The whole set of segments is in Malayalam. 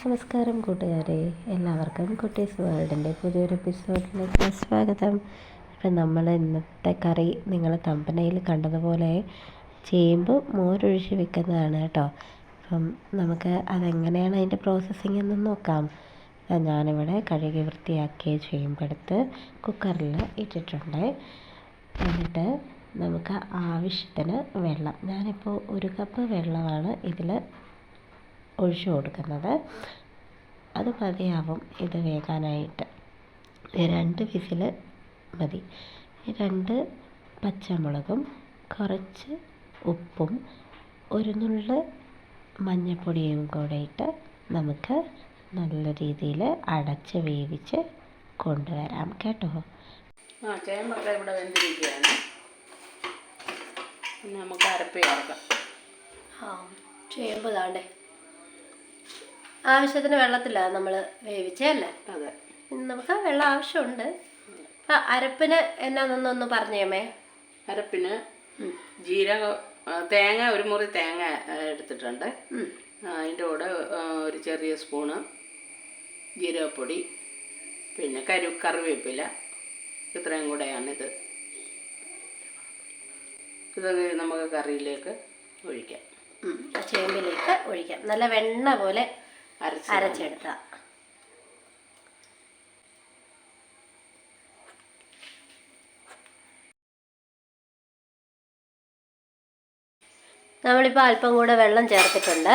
നമസ്കാരം കൂട്ടുകാരെ, എല്ലാവർക്കും കുട്ടീസ് വേൾഡിൻ്റെ പുതിയൊരു എപ്പിസോഡിലേക്ക് സ്വാഗതം. അപ്പം നമ്മൾ ഇന്നത്തെ കറി നിങ്ങൾ തമ്പനയിൽ കണ്ടതുപോലെ ചേമ്പ് മോരൊഴിച്ച് വെക്കുന്നതാണ് കേട്ടോ. അപ്പം നമുക്ക് അതെങ്ങനെയാണ് അതിൻ്റെ പ്രോസസ്സിങ് എന്ന് നോക്കാം. ഞാനിവിടെ കഴുകി വൃത്തിയാക്കിയ ചേമ്പെടുത്ത് കുക്കറിൽ ഇട്ടിട്ടുണ്ട്. എന്നിട്ട് നമുക്ക് ആവശ്യത്തിന് വെള്ളം, ഞാനിപ്പോൾ 1 കപ്പ് വെള്ളമാണ് ഇതിൽ ഒഴിച്ചു കൊടുക്കുന്നത്. അത് മതിയാവും ഇത് വേകാനായിട്ട്. 2 വിസിൽ മതി. 2 പച്ചമുളകും കുറച്ച് ഉപ്പും 1 നുള്ള് മഞ്ഞൾപ്പൊടിയും കൂടെ ഇട്ട് നമുക്ക് നല്ല രീതിയിൽ അടച്ച് വേവിച്ച് കൊണ്ടുവരാം കേട്ടോ. ചേമ്പൊക്കെ ഇവിടെ വെന്തിരിക്കുകയാണ്. പിന്നെ നമുക്ക് അരപ്പ് ചേർക്കാം. ചേമ്പ് താണ്ടേ ആവശ്യത്തിന് വെള്ളത്തിലാണ് നമ്മൾ വേവിച്ചല്ലേ? അതെ, നമുക്ക് വെള്ളം ആവശ്യമുണ്ട്. അരപ്പിന് എന്നാന്നൊന്ന് പറഞ്ഞേമേ. അരപ്പിന് ജീരകം, തേങ്ങ, 1 മുറി തേങ്ങ എടുത്തിട്ടുണ്ട്. അതിൻ്റെ കൂടെ ഒരു ചെറിയ സ്പൂണ് ജീരകപ്പൊടി, പിന്നെ കറിവേപ്പില, ഇത്രയും കൂടെയാണിത്. ഇത് നമുക്ക് കറിയിലേക്ക് ഒഴിക്കാം. ചേമ്പിലേക്ക് ഒഴിക്കാം. നല്ല വെണ്ണ പോലെ അരച്ചെടുത്ത. നമ്മളിപ്പോൾ അല്പം കൂടെ വെള്ളം ചേർത്തിട്ടുണ്ട്.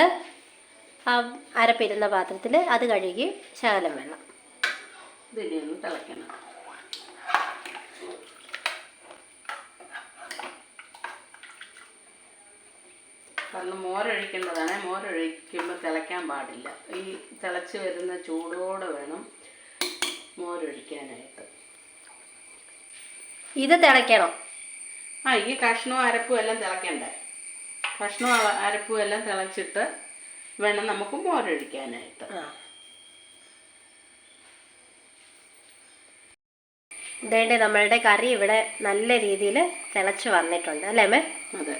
ആ അരപ്പിരുന്ന പാത്രത്തിൽ അത് കഴുകി ശകലം വെള്ളം ഇതിനൊന്ന് തിളയ്ക്കണം. കാരണം മോരൊഴിക്കേണ്ടതാണ്. മോരൊഴിക്കുമ്പോൾ തിളയ്ക്കാൻ പാടില്ല. ഈ തിളച്ച് വരുന്ന ചൂടോടെ വേണം മോരൊഴിക്കാനായിട്ട്. ഇത് തിളയ്ക്കണം. ഈ കഷ്ണവും അരപ്പും എല്ലാം തിളയ്ക്കണ്ടേ. കഷ്ണവും അരപ്പും എല്ലാം തിളച്ചിട്ട് വേണം നമുക്ക് മോരൊഴിക്കാനായിട്ട്. ഇതേണ്ട നമ്മളുടെ കറി ഇവിടെ നല്ല രീതിയിൽ തിളച്ച് വന്നിട്ടുണ്ട് അല്ലേ അമ്മേ? അതെ,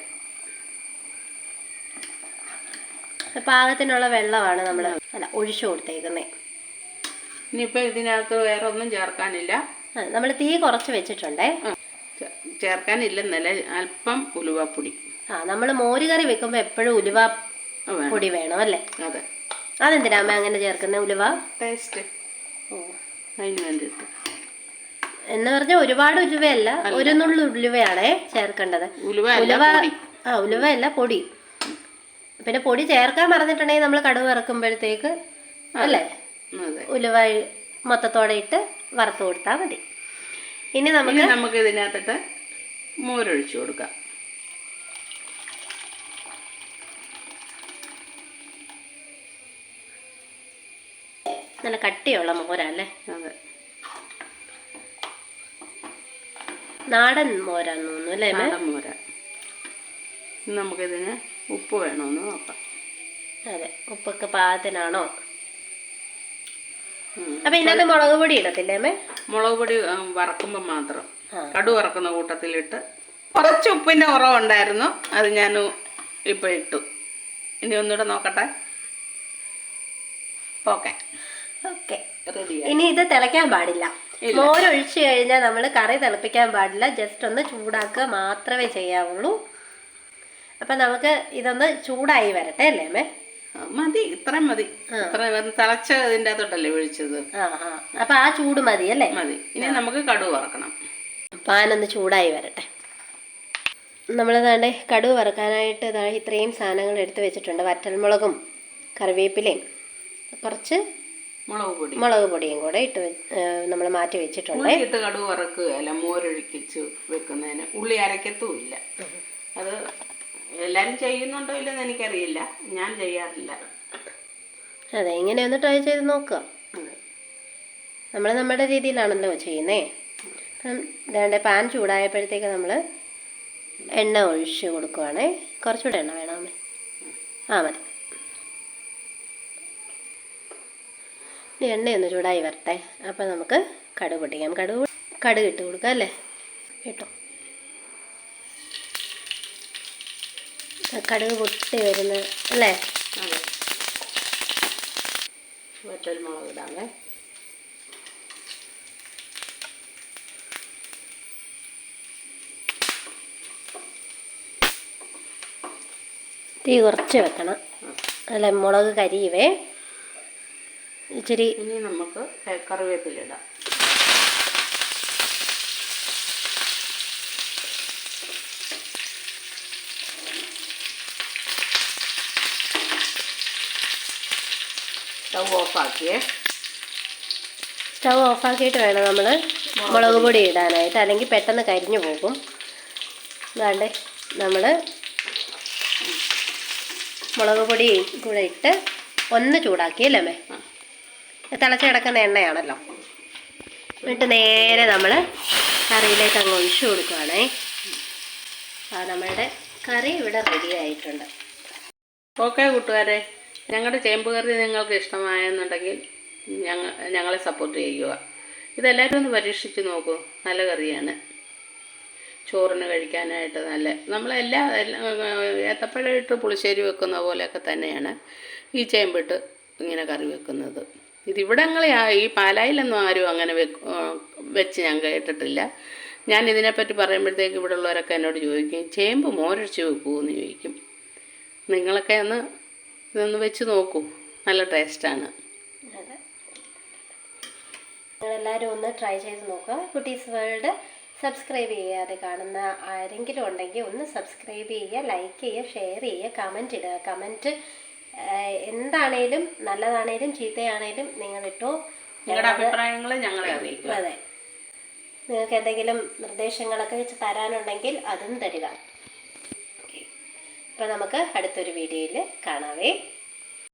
പാകത്തിനുള്ള വെള്ളമാണ് നമ്മൾ ഒഴിച്ചു കൊടുത്തേക്കുന്നത്. ഇനിയിപ്പോൾ ഇതിനകത്ത് വേറെ ഒന്നും ചേർക്കാനില്ല. നമ്മൾ തീ കുറച്ച് വെച്ചിട്ടുണ്ടേ. ചേർക്കാനില്ലെന്നല്ല, അല്പം ഉലുവാപ്പൊടി. നമ്മൾ മോരുകറി വെക്കുമ്പോൾ എപ്പോഴും ഉലുവ പൊടി വേണം അല്ലേ? അതെ. അതെന്തിനാ അമ്മ അങ്ങനെ ചേർക്കുന്ന? ഉലുവ ടേസ്റ്റ്. അതിന് വേണ്ടിയിട്ട് എന്ന് പറഞ്ഞാൽ ഒരുപാട് ഉലുവയല്ല, 1 നുള്ളു ഉലുവയാണേ ചേർക്കേണ്ടത്. ഉലുവയല്ല, പൊടി. പിന്നെ പൊടി ചേർക്കാൻ മറന്നിട്ടുണ്ടെങ്കിൽ നമ്മൾ കടുക് വറക്കുമ്പോഴത്തേക്ക് അല്ലേ ഉലുവ മൊത്തത്തോടെ ഇട്ട് വറുത്ത് കൊടുത്താൽ മതി. ഇനി നമുക്ക് ഇതിനകത്തിട്ട് മോരൊഴിച്ചു കൊടുക്കാം. നല്ല കട്ടിയുള്ള മോരല്ലേ? അതെ, നാടൻ മോരാന്ന് തോന്നുന്നു അല്ലേ? നാടൻ മോര. നമുക്കിതിന് ഉപ്പ് വേണമെന്ന് നോക്കാം. അതെ, ഉപ്പൊക്കെ പാകത്തിനാണോ? അപ്പൊ ഇതിനകത്ത് മുളക് പൊടി ഇടത്തില്ലേ അമ്മേ? മുളക് പൊടി വറക്കുമ്പോൾ മാത്രം, കടു വറക്കുന്ന കൂട്ടത്തിലിട്ട്. കുറച്ച് ഉപ്പിൻ്റെ കുറവുണ്ടായിരുന്നു, അത് ഞാൻ ഇപ്പം ഇട്ടു. ഇനി ഒന്നുകൂടെ നോക്കട്ടെ. Okay, ready. ഇനി ഇത് തിളയ്ക്കാൻ പാടില്ല. മോരൊഴിച്ച് കഴിഞ്ഞാൽ നമ്മൾ കറി തിളപ്പിക്കാൻ പാടില്ല. ജസ്റ്റ് ഒന്ന് ചൂടാക്കുക മാത്രമേ ചെയ്യാവുള്ളൂ. അപ്പൊ നമുക്ക് ഇതൊന്ന് ചൂടായി വരട്ടെ അല്ലേ അമ്മേ? മതി, ഇത്രയും മതി. തിളച്ച ഇതിൻ്റെ അകത്തോട്ടല്ലേ ഒഴിച്ചത്. അപ്പൊ ആ ചൂട് മതി അല്ലേ? മതി. ഇനി നമുക്ക് കടുക് വറക്കണം. പാനൊന്ന് ചൂടായി വരട്ടെ. നമ്മൾ താണ്ടെ കടുക് വറക്കാനായിട്ട് ഇത്രയും സാധനങ്ങൾ എടുത്ത് വെച്ചിട്ടുണ്ട്. വറ്റൽമുളകും കറിവേപ്പിലയും കുറച്ച് മുളക് പൊടിയും കൂടെ ഇട്ട് നമ്മൾ മാറ്റി വെച്ചിട്ടുണ്ട്. ഇട്ട് കടുക് വറക്കുകയല്ല, മോരൊഴിച്ച് വെക്കുന്നതിന് ഉള്ളി അരക്കത്തുമില്ല. അത് എല്ലാവരും ചെയ്യുന്നുണ്ടോ ഇല്ലെന്ന് എനിക്കറിയില്ല, ഞാൻ ചെയ്യാറില്ല. അതെ, ഇങ്ങനെ ഒന്ന് ട്രൈ ചെയ്ത് നോക്കുക. നമ്മൾ നമ്മുടെ രീതിയിലാണല്ലോ ചെയ്യുന്നേ. അപ്പം ഇതാണ്ട് പാൻ ചൂടായപ്പോഴത്തേക്ക് നമ്മൾ എണ്ണ ഒഴിച്ച് കൊടുക്കുവാണേ. കുറച്ചുകൂടെ എണ്ണ വേണമേ? മതി. ഇനി എണ്ണയൊന്ന് ചൂടായി വരട്ടെ. അപ്പം നമുക്ക് കടുക് പൊട്ടിക്കാം. കടുക് ഇട്ട് കൊടുക്കാം അല്ലേ? കേട്ടോ, കടുക് പൊട്ടി വരുന്നത് അല്ലേ? വറ്റൽമുളക് ഇടാമേ. തീ കുറച്ച് വെക്കണം, അല്ല മുളക് കരിയുവേ. ഇച്ചിരി ഇനി നമുക്ക് കറിവേപ്പില ഇടാം. സ്റ്റൗ ഓഫാക്കിയിട്ട് വേണം നമ്മൾ മുളക് പൊടി ഇടാനായിട്ട്, അല്ലെങ്കിൽ പെട്ടെന്ന് കരിഞ്ഞു പോകും. അതാണ്ട് നമ്മൾ മുളക് പൊടി കൂടെ ഇട്ട് ഒന്ന് ചൂടാക്കിയല്ലേ അമ്മേ? തിളച്ച് കിടക്കുന്ന എണ്ണയാണല്ലോ. എന്നിട്ട് നേരെ നമ്മൾ കറിയിലേക്ക് അങ്ങ് ഒഴിച്ചു കൊടുക്കുവാണേ. നമ്മളുടെ കറി ഇവിടെ റെഡി ആയിട്ടുണ്ട്. ഓക്കെ കൂട്ടുകാരെ, ഞങ്ങളുടെ ചേമ്പ് കറി നിങ്ങൾക്ക് ഇഷ്ടമായെന്നുണ്ടെങ്കിൽ ഞങ്ങളെ സപ്പോർട്ട് ചെയ്യുക. ഇതെല്ലാവരും ഒന്ന് പരീക്ഷിച്ച് നോക്കൂ. നല്ല കറിയാണ്, ചോറിന് കഴിക്കാനായിട്ട് നല്ല. നമ്മളെല്ലാ ഏത്തപ്പഴം ഇട്ട് പുളിശ്ശേരി വെക്കുന്ന പോലെയൊക്കെ തന്നെയാണ് ഈ ചേമ്പിട്ട് ഇങ്ങനെ കറി വെക്കുന്നത്. ഇതിവിടങ്ങളെ ഈ പാലായിലൊന്നും ആരും അങ്ങനെ വെച്ച് ഞാൻ കേട്ടിട്ടില്ല. ഞാൻ ഇതിനെപ്പറ്റി പറയുമ്പോഴത്തേക്ക് ഇവിടെ ഉള്ളവരൊക്കെ എന്നോട് ചോദിക്കും, ചേമ്പ് മോരടിച്ച് വെക്കുമെന്ന് ചോദിക്കും. നിങ്ങളൊക്കെ ഇതൊന്ന് വെച്ച് നോക്കൂ, നല്ല ടേസ്റ്റാണ്. നിങ്ങളെല്ലാവരും ഒന്ന് ട്രൈ ചെയ്ത് നോക്കുക. കുട്ടീസ് വേൾഡ് സബ്സ്ക്രൈബ് ചെയ്യാതെ കാണുന്ന ആരെങ്കിലും ഉണ്ടെങ്കിൽ ഒന്ന് സബ്സ്ക്രൈബ് ചെയ്യുക, ലൈക്ക് ചെയ്യുക, ഷെയർ ചെയ്യുക, കമൻറ്റ് ഇടുക. കമൻറ്റ് എന്താണേലും നല്ലതാണേലും ചീത്തയാണേലും നിങ്ങളിട്ടോ. നിങ്ങളുടെ അഭിപ്രായങ്ങൾ ഞങ്ങളെ അറിയിക്കുക. അതെ, നിങ്ങൾക്ക് എന്തെങ്കിലും നിർദ്ദേശങ്ങളൊക്കെ തരാനുണ്ടെങ്കിൽ അതും തരിക. അപ്പോൾ നമുക്ക് അടുത്തൊരു വീഡിയോയിൽ കാണാവേ.